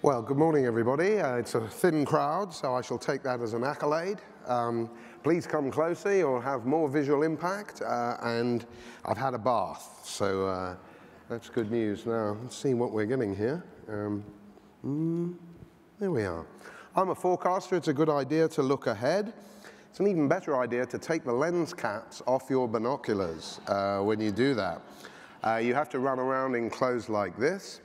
Well, good morning, everybody. It's a thin crowd, so I shall take that as an accolade. Please come closer, you'll have more visual impact, and I've had a bath, so that's good news. Now, let's see what we're getting here. There we are. I'm a forecaster. It's a good idea to look ahead. It's an even better idea to take the lens caps off your binoculars when you do that. You have to run around in clothes like this.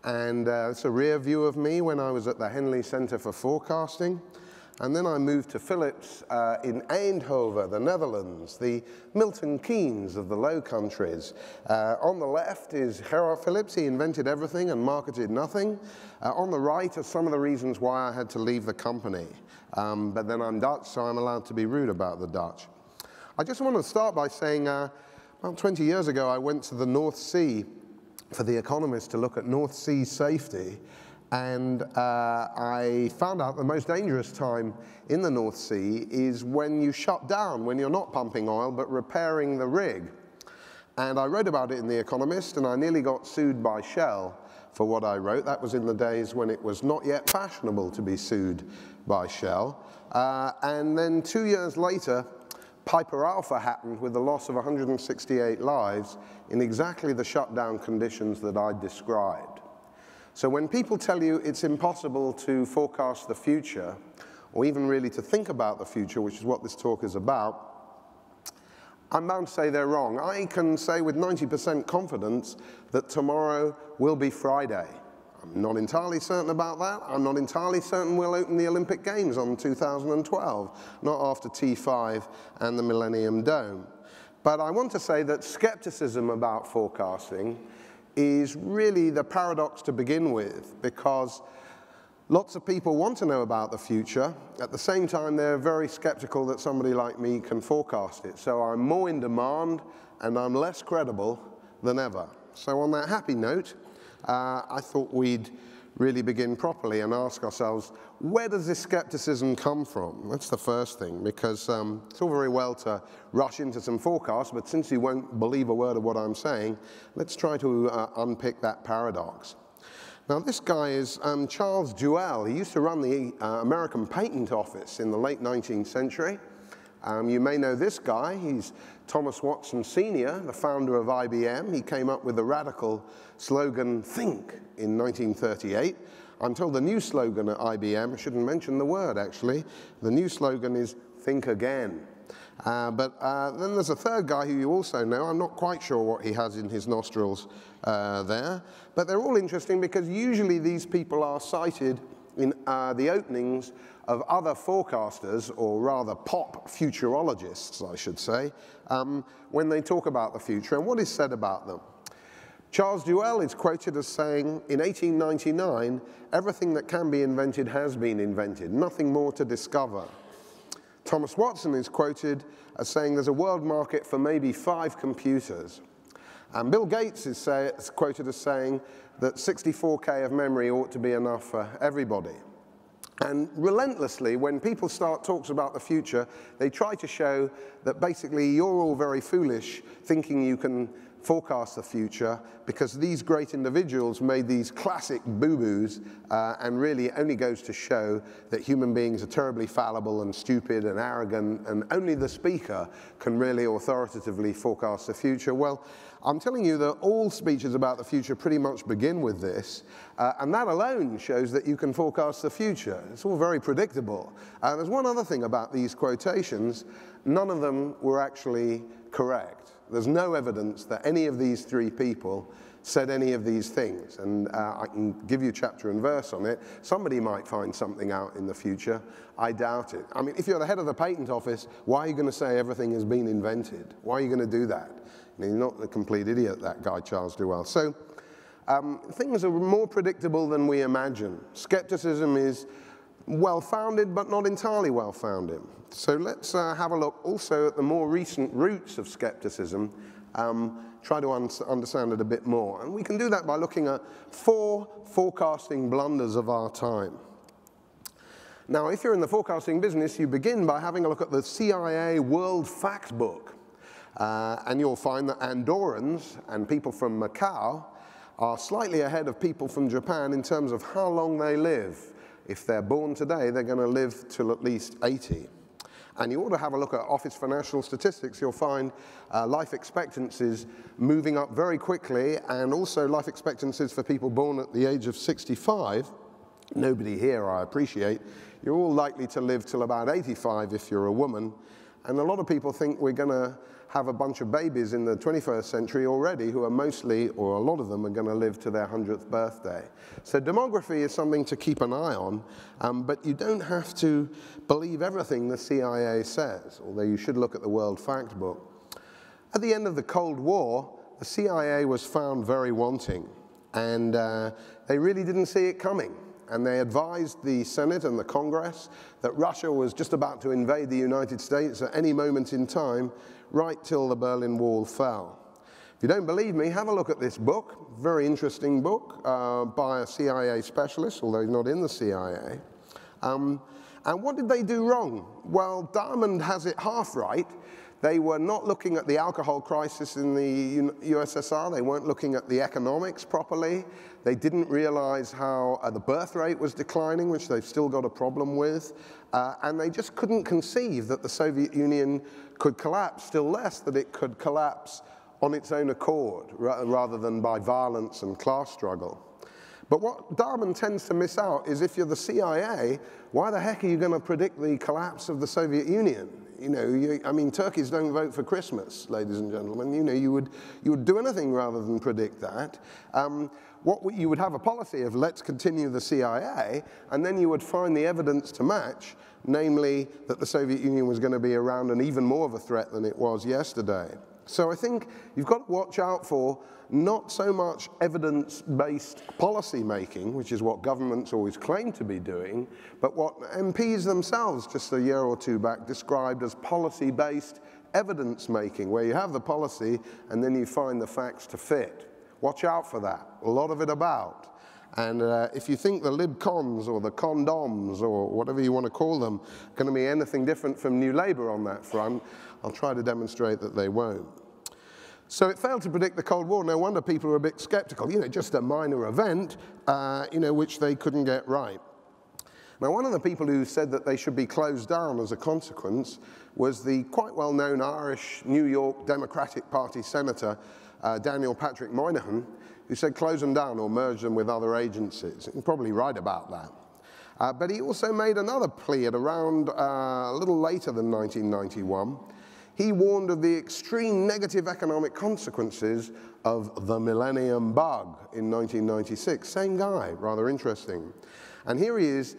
And it's a rear view of me when I was at the Henley Center for Forecasting. And then I moved to Philips in Eindhoven, the Netherlands, the Milton Keynes of the Low Countries. On the left is Gerard Philips. He invented everything and marketed nothing. On the right are some of the reasons why I had to leave the company. But then I'm Dutch, so I'm allowed to be rude about the Dutch. I just want to start by saying about 20 years ago, I went to the North Sea for The Economist to look at North Sea safety, and I found out the most dangerous time in the North Sea is when you shut down, when you're not pumping oil but repairing the rig. And I wrote about it in The Economist, and I nearly got sued by Shell for what I wrote. That was in the days when it was not yet fashionable to be sued by Shell. And then 2 years later, Piper Alpha happened with the loss of 168 lives in exactly the shutdown conditions that I described. So when people tell you it's impossible to forecast the future, or even really to think about the future, which is what this talk is about, I'm bound to say they're wrong. I can say with 90% confidence that tomorrow will be Friday. I'm not entirely certain about that. I'm not entirely certain we'll open the Olympic Games on 2012, not after T5 and the Millennium Dome. But I want to say that skepticism about forecasting is really the paradox to begin with, because lots of people want to know about the future. At the same time, they're very skeptical that somebody like me can forecast it. So I'm more in demand, and I'm less credible than ever. So on that happy note, I thought we'd really begin properly and ask ourselves, where does this skepticism come from? That's the first thing, because it's all very well to rush into some forecasts, but since you won't believe a word of what I'm saying, let's try to unpick that paradox. Now, this guy is Charles Duell. He used to run the American Patent Office in the late 19th century. You may know this guy. He's Thomas Watson Sr., the founder of IBM. He came up with the radical slogan, "Think," in 1938. I'm told the new slogan at IBM, I shouldn't mention the word actually, the new slogan is "Think Again." But then there's a third guy who you also know. I'm not quite sure what he has in his nostrils there. But they're all interesting because usually these people are cited in the openings of other forecasters, or rather pop futurologists, I should say, when they talk about the future and what is said about them. Charles Duell is quoted as saying, in 1899, everything that can be invented has been invented, nothing more to discover. Thomas Watson is quoted as saying there's a world market for maybe 5 computers. And Bill Gates is quoted as saying that 64K of memory ought to be enough for everybody. And relentlessly, when people start talks about the future, they try to show that basically you're all very foolish thinking you can forecast the future because these great individuals made these classic boo-boos, and really it only goes to show that human beings are terribly fallible and stupid and arrogant, and only the speaker can really authoritatively forecast the future. Well, I'm telling you that all speeches about the future pretty much begin with this, and that alone shows that you can forecast the future. It's all very predictable. There's one other thing about these quotations. None of them were actually correct. There's no evidence that any of these 3 people said any of these things, and I can give you chapter and verse on it. Somebody might find something out in the future. I doubt it. I mean, if you're the head of the patent office, why are you going to say everything has been invented? Why are you going to do that? I mean, he's not a complete idiot, that guy, Charles Duell. So things are more predictable than we imagine. Skepticism is well-founded, but not entirely well-founded. So let's have a look also at the more recent roots of skepticism, try to understand it a bit more. And we can do that by looking at 4 forecasting blunders of our time. Now, if you're in the forecasting business, you begin by having a look at the CIA World Factbook. And you'll find that Andorrans and people from Macau are slightly ahead of people from Japan in terms of how long they live. If they're born today, they're going to live till at least 80. And you ought to have a look at Office for National Statistics. You'll find life expectancies moving up very quickly, and also life expectancies for people born at the age of 65. Nobody here, I appreciate. You're all likely to live till about 85 if you're a woman. And a lot of people think we're going to have a bunch of babies in the 21st century already who are mostly, or a lot of them, are going to live to their 100th birthday. So demography is something to keep an eye on, but you don't have to believe everything the CIA says, although you should look at the World Fact Book. At the end of the Cold War, the CIA was found very wanting, and they really didn't see it coming. And they advised the Senate and the Congress that Russia was just about to invade the United States at any moment in time, right till the Berlin Wall fell. If you don't believe me, have a look at this book, very interesting book by a CIA specialist, although he's not in the CIA. And what did they do wrong? Well, Diamond has it half right. They were not looking at the alcohol crisis in the USSR. They weren't looking at the economics properly. They didn't realize how the birth rate was declining, which they've still got a problem with. And they just couldn't conceive that the Soviet Union could collapse, still less that it could collapse on its own accord, rather than by violence and class struggle. But what Diamond tends to miss out is if you're the CIA, why the heck are you going to predict the collapse of the Soviet Union? You know, I mean, turkeys don't vote for Christmas, ladies and gentlemen. You know, you would do anything rather than predict that. You would have a policy of let's continue the CIA, and then you would find the evidence to match, namely that the Soviet Union was going to be around and even more of a threat than it was yesterday. So I think you've got to watch out for not so much evidence-based policy making, which is what governments always claim to be doing, but what MPs themselves just a year or two back described as policy-based evidence making, where you have the policy and then you find the facts to fit. Watch out for that. A lot of it about. And if you think the libcons or the condoms or whatever you want to call them are going to be anything different from New Labour on that front, I'll try to demonstrate that they won't. So it failed to predict the Cold War. No wonder people were a bit skeptical. You know, just a minor event, you know, which they couldn't get right. Now, one of the people who said that they should be closed down as a consequence was the quite well-known Irish New York Democratic Party Senator, Daniel Patrick Moynihan, who said close them down or merge them with other agencies. He's probably right about that. But he also made another plea at around a little later than 1991. He warned of the extreme negative economic consequences of the millennium bug in 1996. Same guy, rather interesting. And here he is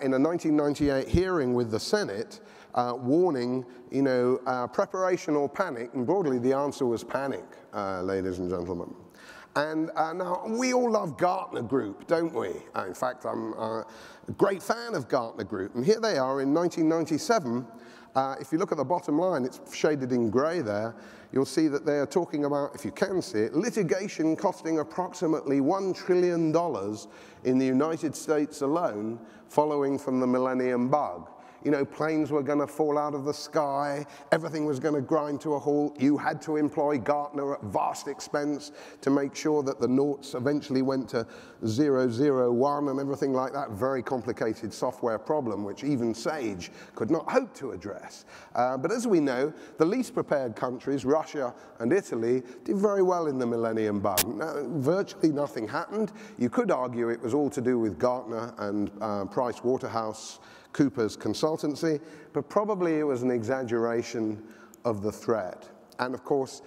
in a 1998 hearing with the Senate warning, you know, preparation or panic, and broadly the answer was panic, ladies and gentlemen. And now, we all love Gartner Group, don't we? In fact, I'm a great fan of Gartner Group. And here they are in 1997. If you look at the bottom line, it's shaded in gray there, you'll see that they are talking about, if you can see it, litigation costing approximately $1 trillion in the United States alone following from the millennium bug. You know, planes were going to fall out of the sky, everything was going to grind to a halt, you had to employ Gartner at vast expense to make sure that the noughts eventually went to 001 and everything like that. Very complicated software problem, which even Sage could not hope to address. But as we know, the least prepared countries, Russia and Italy, did very well in the millennium bug. Virtually nothing happened. You could argue it was all to do with Gartner and Price Waterhouse Cooper's consultancy, but probably it was an exaggeration of the threat. And of course,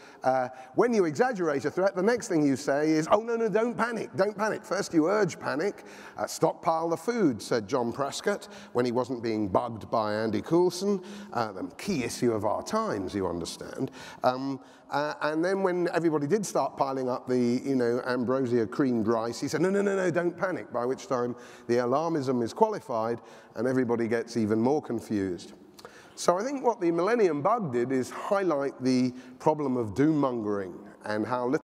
when you exaggerate a threat, the next thing you say is, oh, no, no, don't panic, don't panic. First you urge panic, stockpile the food, said John Prescott, when he wasn't being bugged by Andy Coulson, the key issue of our times, you understand. And then when everybody did start piling up the, you know, ambrosia creamed rice, he said, no, no, no, no, don't panic, by which time the alarmism is qualified and everybody gets even more confused. So I think what the millennium bug did is highlight the problem of doom-mongering and how little